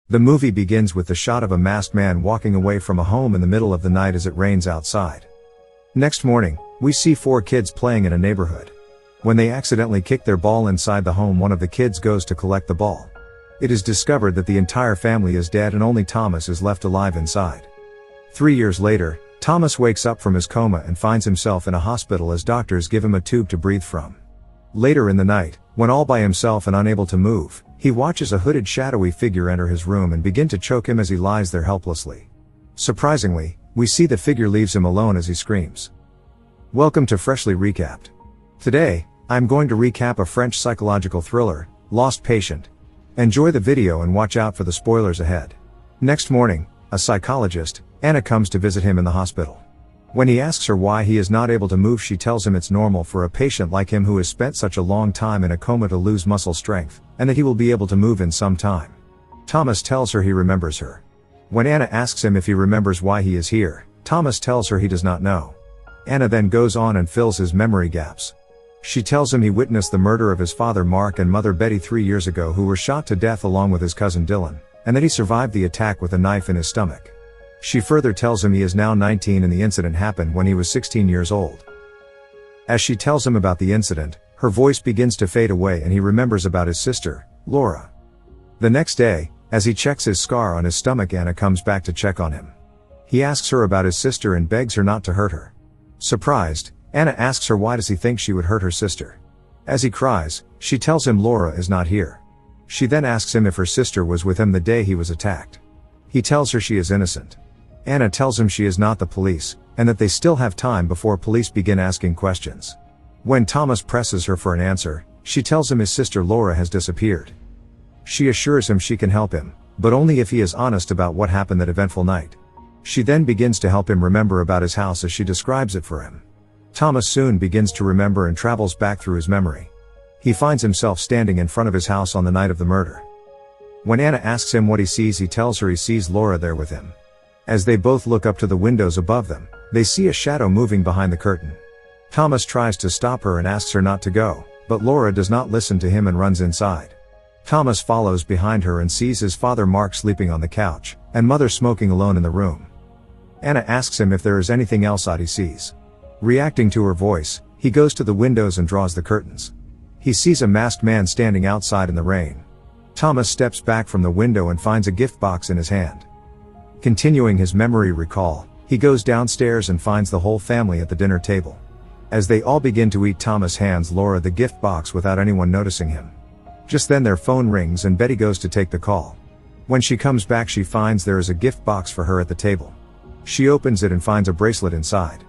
The movie begins with the shot of a masked man walking away from a home in the middle of the night as it rains outside. Next morning, we see 4 kids playing in a neighborhood. When they accidentally kick their ball inside the home, one of the kids goes to collect the ball. It is discovered that the entire family is dead and only Thomas is left alive inside. 3 years later, Thomas wakes up from his coma and finds himself in a hospital as doctors give him a tube to breathe from. Later in the night, when all by himself and unable to move, he watches a hooded shadowy figure enter his room and begin to choke him as he lies there helplessly. Surprisingly, we see the figure leaves him alone as he screams. Welcome to Freshly Recapped. Today, I'm going to recap a French psychological thriller, Lost Patient. Enjoy the video and watch out for the spoilers ahead. Next morning, a psychologist, Anna, comes to visit him in the hospital. When he asks her why he is not able to move, she tells him it's normal for a patient like him who has spent such a long time in a coma to lose muscle strength, and that he will be able to move in some time. Thomas tells her he remembers her. When Anna asks him if he remembers why he is here, Thomas tells her he does not know. Anna then goes on and fills his memory gaps. She tells him he witnessed the murder of his father Mark and mother Betty 3 years ago, who were shot to death along with his cousin Dylan, and that he survived the attack with a knife in his stomach. She further tells him he is now 19 and the incident happened when he was 16 years old. As she tells him about the incident, her voice begins to fade away and he remembers about his sister, Laura. The next day, as he checks his scar on his stomach, Anna comes back to check on him. He asks her about his sister and begs her not to hurt her. Surprised, Anna asks her why does he think she would hurt her sister. As he cries, she tells him Laura is not here. She then asks him if her sister was with him the day he was attacked. He tells her she is innocent. Anna tells him she is not the police, and that they still have time before police begin asking questions. When Thomas presses her for an answer, she tells him his sister Laura has disappeared. She assures him she can help him, but only if he is honest about what happened that eventful night. She then begins to help him remember about his house as she describes it for him. Thomas soon begins to remember and travels back through his memory. He finds himself standing in front of his house on the night of the murder. When Anna asks him what he sees, he tells her he sees Laura there with him. As they both look up to the windows above them, they see a shadow moving behind the curtain. Thomas tries to stop her and asks her not to go, but Laura does not listen to him and runs inside. Thomas follows behind her and sees his father Mark sleeping on the couch, and mother smoking alone in the room. Anna asks him if there is anything else odd he sees. Reacting to her voice, he goes to the windows and draws the curtains. He sees a masked man standing outside in the rain. Thomas steps back from the window and finds a gift box in his hand. Continuing his memory recall, he goes downstairs and finds the whole family at the dinner table. As they all begin to eat, Thomas hands Laura the gift box without anyone noticing him. Just then their phone rings and Betty goes to take the call. When she comes back, she finds there is a gift box for her at the table. She opens it and finds a bracelet inside.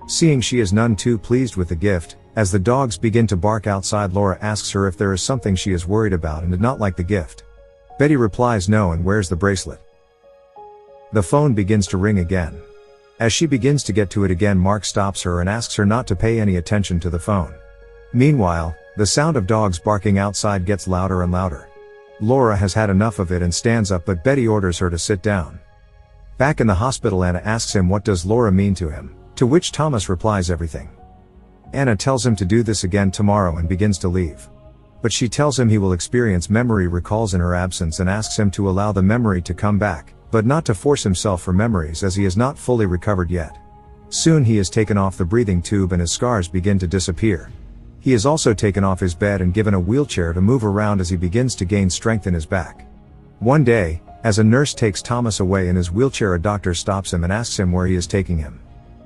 Seeing she is none too pleased with the gift, as the dogs begin to bark outside, Laura asks her if there is something she is worried about and did not like the gift. Betty replies no and wears the bracelet. The phone begins to ring again. As she begins to get to it again, Mark stops her and asks her not to pay any attention to the phone. Meanwhile, the sound of dogs barking outside gets louder and louder. Laura has had enough of it and stands up, but Betty orders her to sit down. Back in the hospital, Anna asks him what does Laura mean to him, to which Thomas replies everything. Anna tells him to do this again tomorrow and begins to leave. But she tells him he will experience memory recalls in her absence and asks him to allow the memory to come back, but not to force himself for memories as he is not fully recovered yet. Soon he is taken off the breathing tube and his scars begin to disappear. He is also taken off his bed and given a wheelchair to move around as he begins to gain strength in his back. One day, as a nurse takes Thomas away in his wheelchair, a doctor stops him and asks him where he is taking him.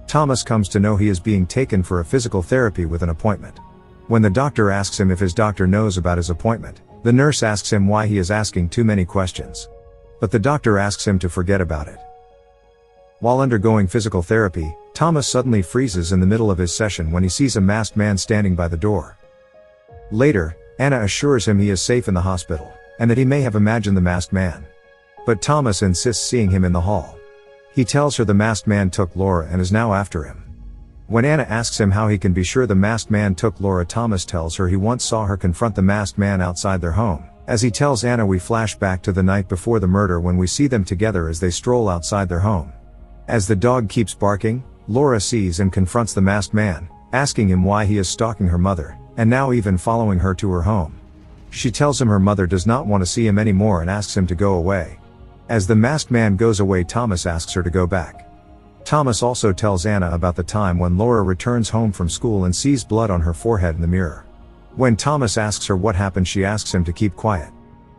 Thomas comes to know he is being taken for a physical therapy with an appointment. When the doctor asks him if his doctor knows about his appointment, the nurse asks him why he is asking too many questions. But the doctor asks him to forget about it. While undergoing physical therapy, Thomas suddenly freezes in the middle of his session when he sees a masked man standing by the door. Later, Anna assures him he is safe in the hospital, and that he may have imagined the masked man. But Thomas insists seeing him in the hall. He tells her the masked man took Laura and is now after him. When Anna asks him how he can be sure the masked man took Laura, Thomas tells her he once saw her confront the masked man outside their home. As he tells Anna, we flash back to the night before the murder when we see them together as they stroll outside their home. As the dog keeps barking, Laura sees and confronts the masked man, asking him why he is stalking her mother, and now even following her to her home. She tells him her mother does not want to see him anymore and asks him to go away. As the masked man goes away, Thomas asks her to go back. Thomas also tells Anna about the time when Laura returns home from school and sees blood on her forehead in the mirror. When Thomas asks her what happened, she asks him to keep quiet.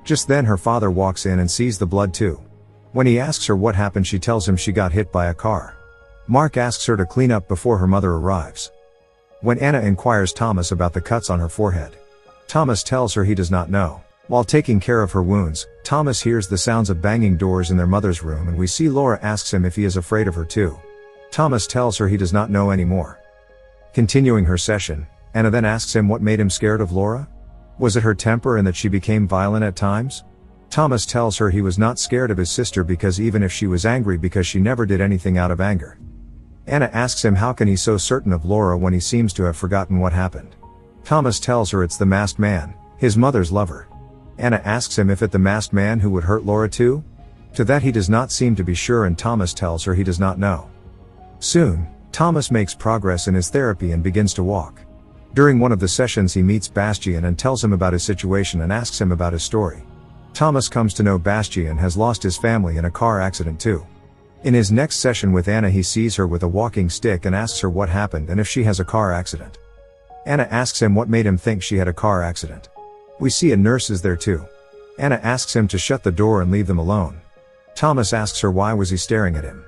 Just then her father walks in and sees the blood too. When he asks her what happened, she tells him she got hit by a car. Mark asks her to clean up before her mother arrives. When Anna inquires Thomas about the cuts on her forehead, Thomas tells her he does not know. While taking care of her wounds, Thomas hears the sounds of banging doors in their mother's room, and we see Laura asks him if he is afraid of her too. Thomas tells her he does not know anymore. Continuing her session, Anna then asks him what made him scared of Laura? Was it her temper and that she became violent at times? Thomas tells her he was not scared of his sister because even if she was angry, because she never did anything out of anger. Anna asks him how can he so certain of Laura when he seems to have forgotten what happened. Thomas tells her it's the masked man, his mother's lover. Anna asks him if it the masked man who would hurt Laura too? To that he does not seem to be sure, and Thomas tells her he does not know. Soon, Thomas makes progress in his therapy and begins to walk. During one of the sessions he meets Bastian and tells him about his situation and asks him about his story. Thomas comes to know Bastian has lost his family in a car accident too. In his next session with Anna, he sees her with a walking stick and asks her what happened and if she has a car accident. Anna asks him what made him think she had a car accident. We see a nurse is there too. Anna asks him to shut the door and leave them alone. Thomas asks her why was he staring at him.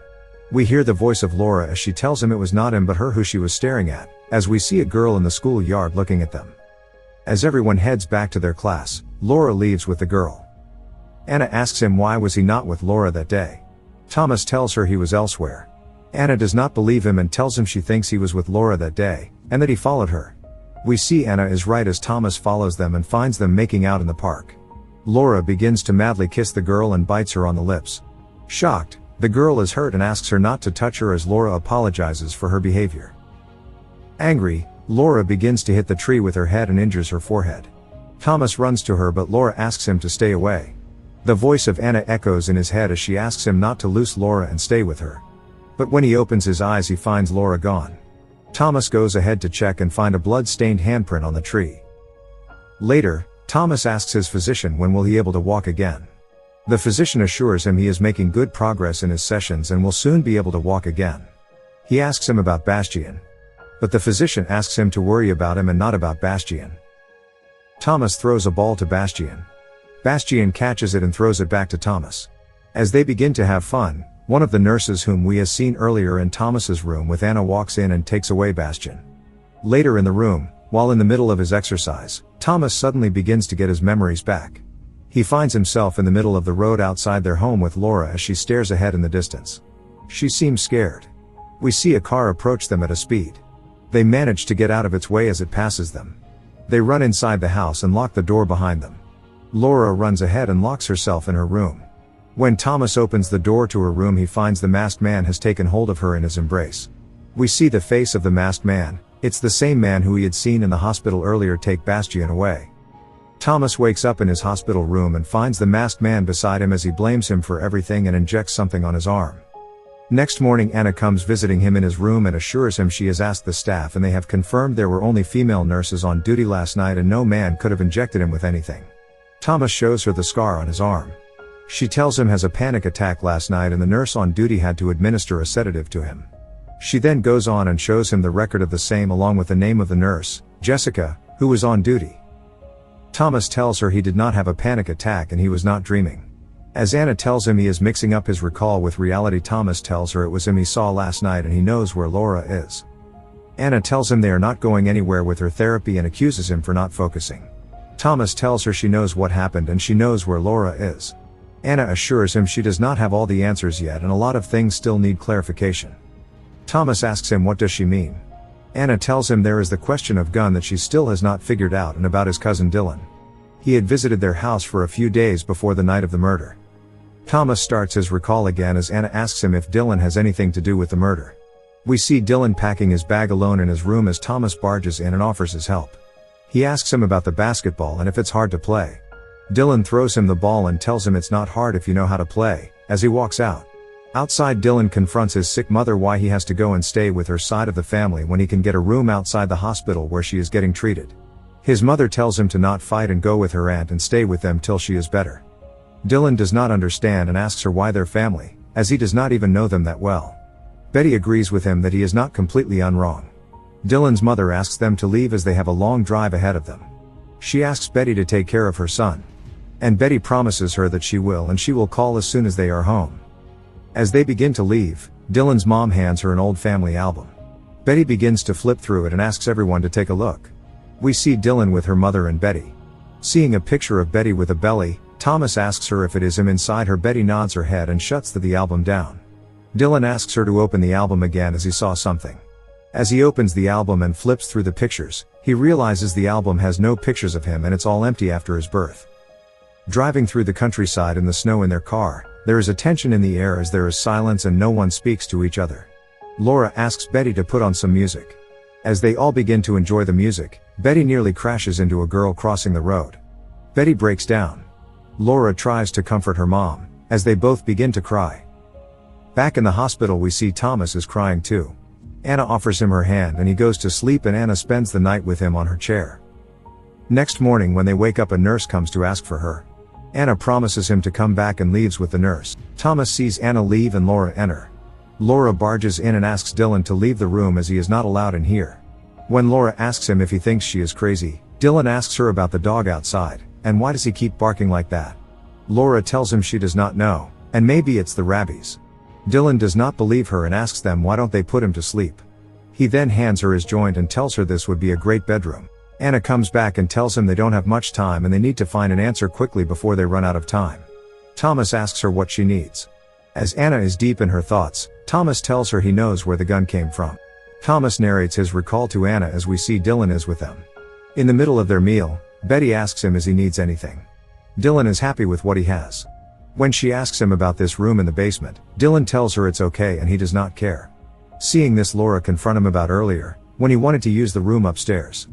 We hear the voice of Laura as she tells him it was not him but her who she was staring at, as we see a girl in the schoolyard looking at them. As everyone heads back to their class, Laura leaves with the girl. Anna asks him why was he not with Laura that day. Thomas tells her he was elsewhere. Anna does not believe him and tells him she thinks he was with Laura that day, and that he followed her. We see Anna is right as Thomas follows them and finds them making out in the park. Laura begins to madly kiss the girl and bites her on the lips. Shocked, the girl is hurt and asks her not to touch her as Laura apologizes for her behavior. Angry, Laura begins to hit the tree with her head and injures her forehead. Thomas runs to her but Laura asks him to stay away. The voice of Anna echoes in his head as she asks him not to loose Laura and stay with her. But when he opens his eyes he finds Laura gone. Thomas goes ahead to check and find a blood-stained handprint on the tree. Later, Thomas asks his physician when will he able to walk again. The physician assures him he is making good progress in his sessions and will soon be able to walk again. He asks him about Bastian. But the physician asks him to worry about him and not about Bastian. Thomas throws a ball to Bastian. Bastian catches it and throws it back to Thomas. As they begin to have fun, one of the nurses whom we have seen earlier in Thomas's room with Anna walks in and takes away Bastian. Later in the room, while in the middle of his exercise, Thomas suddenly begins to get his memories back. He finds himself in the middle of the road outside their home with Laura as she stares ahead in the distance. She seems scared. We see a car approach them at a speed. They manage to get out of its way as it passes them. They run inside the house and lock the door behind them. Laura runs ahead and locks herself in her room. When Thomas opens the door to her room he finds the masked man has taken hold of her in his embrace. We see the face of the masked man. It's the same man who he had seen in the hospital earlier take Bastian away. Thomas wakes up in his hospital room and finds the masked man beside him as he blames him for everything and injects something on his arm. Next morning Anna comes visiting him in his room and assures him she has asked the staff and they have confirmed there were only female nurses on duty last night and no man could have injected him with anything. Thomas shows her the scar on his arm. She tells him has a panic attack last night and the nurse on duty had to administer a sedative to him. She then goes on and shows him the record of the same along with the name of the nurse, Jessica, who was on duty. Thomas tells her he did not have a panic attack and he was not dreaming. As Anna tells him he is mixing up his recall with reality, Thomas tells her it was him he saw last night and he knows where Laura is. Anna tells him they are not going anywhere with her therapy and accuses him for not focusing. Thomas tells her she knows what happened and she knows where Laura is. Anna assures him she does not have all the answers yet and a lot of things still need clarification. Thomas asks him what does she mean. Anna tells him there is the question of Gunn that she still has not figured out and about his cousin Dylan. He had visited their house for a few days before the night of the murder. Thomas starts his recall again as Anna asks him if Dylan has anything to do with the murder. We see Dylan packing his bag alone in his room as Thomas barges in and offers his help. He asks him about the basketball and if it's hard to play. Dylan throws him the ball and tells him it's not hard if you know how to play, as he walks out. Outside, Dylan confronts his sick mother why he has to go and stay with her side of the family when he can get a room outside the hospital where she is getting treated. His mother tells him to not fight and go with her aunt and stay with them till she is better. Dylan does not understand and asks her why they're family, as he does not even know them that well. Betty agrees with him that he is not completely unwrong. Dylan's mother asks them to leave as they have a long drive ahead of them. She asks Betty to take care of her son. And Betty promises her that she will, and she will call as soon as they are home. As they begin to leave, Dylan's mom hands her an old family album. Betty begins to flip through it and asks everyone to take a look. We see Dylan with her mother and Betty. Seeing a picture of Betty with a belly, Thomas asks her if it is him inside her. Betty nods her head and shuts the album down. Dylan asks her to open the album again as he saw something. As he opens the album and flips through the pictures, he realizes the album has no pictures of him and it's all empty after his birth. Driving through the countryside in the snow in their car, there is a tension in the air as there is silence and no one speaks to each other. Laura asks Betty to put on some music. As they all begin to enjoy the music, Betty nearly crashes into a girl crossing the road. Betty breaks down. Laura tries to comfort her mom, as they both begin to cry. Back in the hospital we see Thomas is crying too. Anna offers him her hand and he goes to sleep, and Anna spends the night with him on her chair. Next morning when they wake up, a nurse comes to ask for her. Anna promises him to come back and leaves with the nurse. Thomas sees Anna leave and Laura enter. Laura barges in and asks Dylan to leave the room as he is not allowed in here. When Laura asks him if he thinks she is crazy, Dylan asks her about the dog outside, and why does he keep barking like that? Laura tells him she does not know, and maybe it's the rabies. Dylan does not believe her and asks them why don't they put him to sleep. He then hands her his joint and tells her this would be a great bedroom. Anna comes back and tells him they don't have much time and they need to find an answer quickly before they run out of time. Thomas asks her what she needs. As Anna is deep in her thoughts, Thomas tells her he knows where the gun came from. Thomas narrates his recall to Anna as we see Dylan is with them. In the middle of their meal, Betty asks him if he needs anything. Dylan is happy with what he has. When she asks him about this room in the basement, Dylan tells her it's okay and he does not care. Seeing this, Laura confronts him about earlier, when he wanted to use the room upstairs.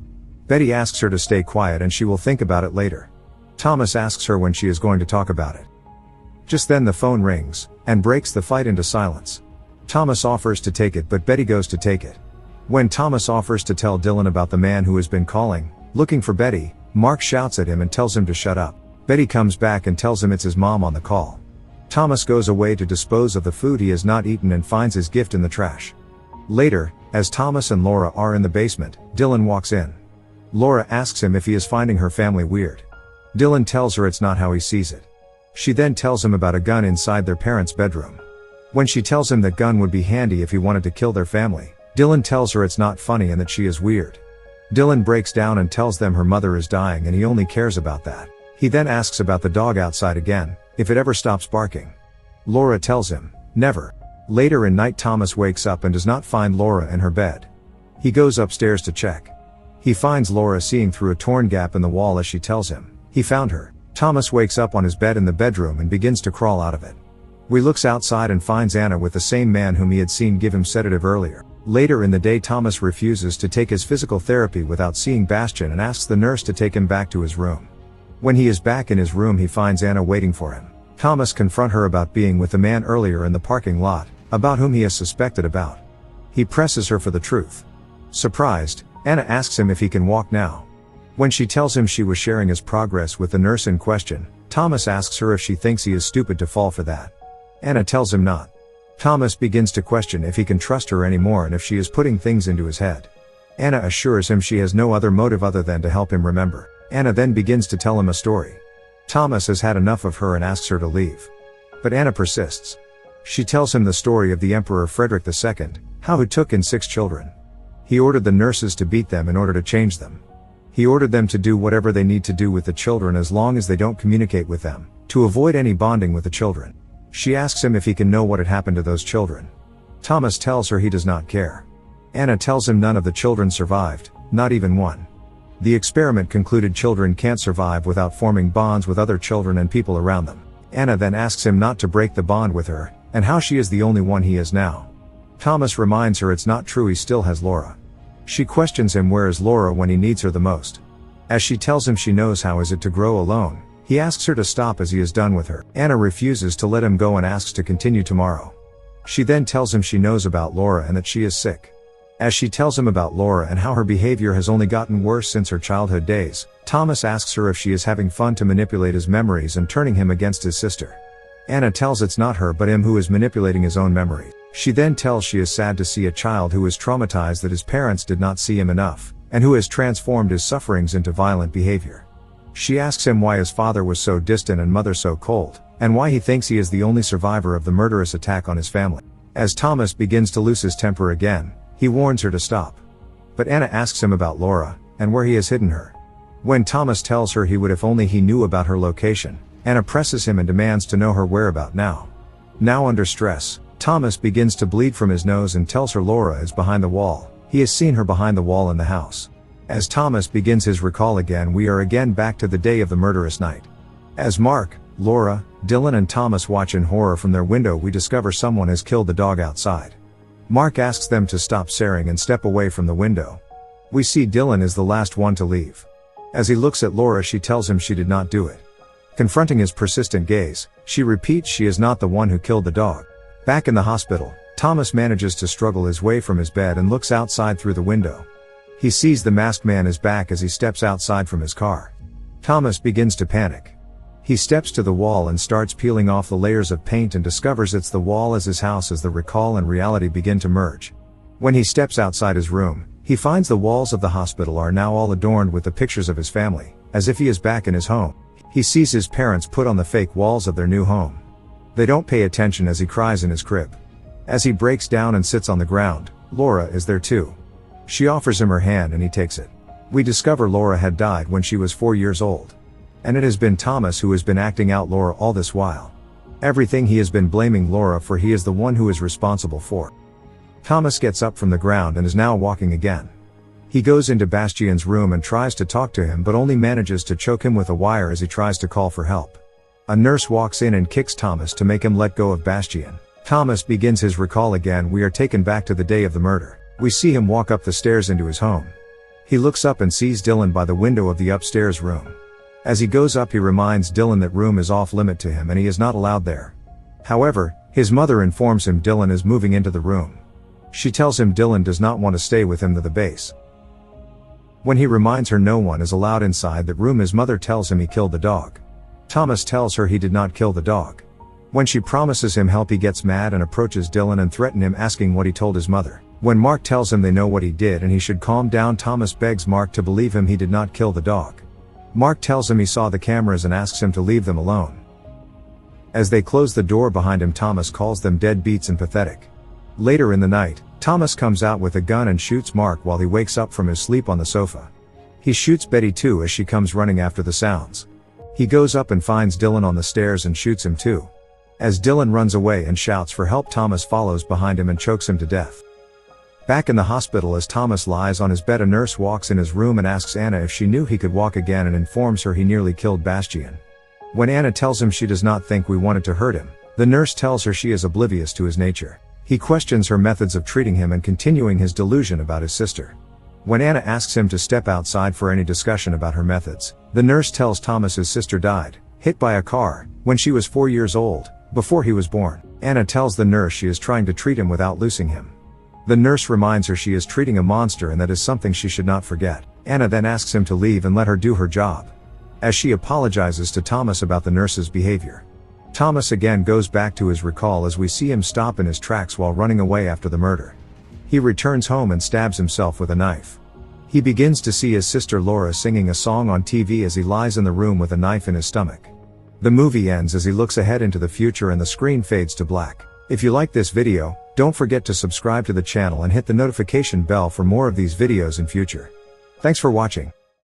Betty asks her to stay quiet and she will think about it later. Thomas asks her when she is going to talk about it. Just then the phone rings, and breaks the fight into silence. Thomas offers to take it but Betty goes to take it. When Thomas offers to tell Dylan about the man who has been calling, looking for Betty, Mark shouts at him and tells him to shut up. Betty comes back and tells him it's his mom on the call. Thomas goes away to dispose of the food he has not eaten and finds his gift in the trash. Later, as Thomas and Laura are in the basement, Dylan walks in. Laura asks him if he is finding her family weird. Dylan tells her it's not how he sees it. She then tells him about a gun inside their parents' bedroom. When she tells him that gun would be handy if he wanted to kill their family, Dylan tells her it's not funny and that she is weird. Dylan breaks down and tells them her mother is dying and he only cares about that. He then asks about the dog outside again, if it ever stops barking. Laura tells him, never. Later in night, Thomas wakes up and does not find Laura in her bed. He goes upstairs to check. He finds Laura seeing through a torn gap in the wall as she tells him he found her. Thomas wakes up on his bed in the bedroom and begins to crawl out of it. We looks outside and finds Anna with the same man whom he had seen give him sedative earlier. Later in the day, Thomas refuses to take his physical therapy without seeing Bastian and asks the nurse to take him back to his room. When he is back in his room, he finds Anna waiting for him. Thomas confronts her about being with the man earlier in the parking lot, about whom he has suspected about. He presses her for the truth. Surprised, Anna asks him if he can walk now. When she tells him she was sharing his progress with the nurse in question, Thomas asks her if she thinks he is stupid to fall for that. Anna tells him not. Thomas begins to question if he can trust her anymore and if she is putting things into his head. Anna assures him she has no other motive other than to help him remember. Anna then begins to tell him a story. Thomas has had enough of her and asks her to leave. But Anna persists. She tells him the story of the Emperor Frederick II, how he took in 6 children. He ordered the nurses to beat them in order to change them. He ordered them to do whatever they need to do with the children as long as they don't communicate with them, to avoid any bonding with the children. She asks him if he can know what had happened to those children. Thomas tells her he does not care. Anna tells him none of the children survived, not even one. The experiment concluded children can't survive without forming bonds with other children and people around them. Anna then asks him not to break the bond with her, and how she is the only one he is now. Thomas reminds her it's not true, he still has Laura. She questions him where is Laura when he needs her the most. As she tells him she knows how is it to grow alone, he asks her to stop as he is done with her. Anna refuses to let him go and asks to continue tomorrow. She then tells him she knows about Laura and that she is sick. As she tells him about Laura and how her behavior has only gotten worse since her childhood days, Thomas asks her if she is having fun to manipulate his memories and turning him against his sister. Anna tells it's not her but him who is manipulating his own memories. She then tells she is sad to see a child who is traumatized that his parents did not see him enough, and who has transformed his sufferings into violent behavior. She asks him why his father was so distant and mother so cold, and why he thinks he is the only survivor of the murderous attack on his family. As Thomas begins to lose his temper again, he warns her to stop. But Anna asks him about Laura, and where he has hidden her. When Thomas tells her he would if only he knew about her location, Anna presses him and demands to know her whereabouts now. Now under stress, Thomas begins to bleed from his nose and tells her Laura is behind the wall. He has seen her behind the wall in the house. As Thomas begins his recall again, we are again back to the day of the murderous night. As Mark, Laura, Dylan and Thomas watch in horror from their window, we discover someone has killed the dog outside. Mark asks them to stop staring and step away from the window. We see Dylan is the last one to leave. As he looks at Laura, she tells him she did not do it. Confronting his persistent gaze, she repeats she is not the one who killed the dog. Back in the hospital, Thomas manages to struggle his way from his bed and looks outside through the window. He sees the masked man is back as he steps outside from his car. Thomas begins to panic. He steps to the wall and starts peeling off the layers of paint and discovers it's the wall as his house as the recall and reality begin to merge. When he steps outside his room, he finds the walls of the hospital are now all adorned with the pictures of his family, as if he is back in his home. He sees his parents put on the fake walls of their new home. They don't pay attention as he cries in his crib. As he breaks down and sits on the ground, Laura is there too. She offers him her hand and he takes it. We discover Laura had died when she was 4 years old. And it has been Thomas who has been acting out Laura all this while. Everything he has been blaming Laura for, he is the one who is responsible for. Thomas gets up from the ground and is now walking again. He goes into Bastian's room and tries to talk to him but only manages to choke him with a wire as he tries to call for help. A nurse walks in and kicks Thomas to make him let go of Bastian. Thomas begins his recall again. We are taken back to the day of the murder. We see him walk up the stairs into his home. He looks up and sees Dylan by the window of the upstairs room. As he goes up, he reminds Dylan that room is off limit to him and he is not allowed there. However, his mother informs him Dylan is moving into the room. She tells him Dylan does not want to stay with him to the base. When he reminds her no one is allowed inside that room, his mother tells him he killed the dog. Thomas tells her he did not kill the dog. When she promises him help, he gets mad and approaches Dylan and threatens him, asking what he told his mother. When Mark tells him they know what he did and he should calm down, Thomas begs Mark to believe him he did not kill the dog. Mark tells him he saw the cameras and asks him to leave them alone. As they close the door behind him, Thomas calls them deadbeats and pathetic. Later in the night, Thomas comes out with a gun and shoots Mark while he wakes up from his sleep on the sofa. He shoots Betty too as she comes running after the sounds. He goes up and finds Dylan on the stairs and shoots him too. As Dylan runs away and shouts for help, Thomas follows behind him and chokes him to death. Back in the hospital, as Thomas lies on his bed, a nurse walks in his room and asks Anna if she knew he could walk again and informs her he nearly killed Bastian. When Anna tells him she does not think we wanted to hurt him, the nurse tells her she is oblivious to his nature. He questions her methods of treating him and continuing his delusion about his sister. When Anna asks him to step outside for any discussion about her methods, the nurse tells Thomas his sister died, hit by a car, when she was 4 years old, before he was born. Anna tells the nurse she is trying to treat him without losing him. The nurse reminds her she is treating a monster and that is something she should not forget. Anna then asks him to leave and let her do her job. As she apologizes to Thomas about the nurse's behavior, Thomas again goes back to his recall as we see him stop in his tracks while running away after the murder. He returns home and stabs himself with a knife. He begins to see his sister Laura singing a song on TV as he lies in the room with a knife in his stomach. The movie ends as he looks ahead into the future and the screen fades to black. If you like this video, don't forget to subscribe to the channel and hit the notification bell for more of these videos in future. Thanks for watching.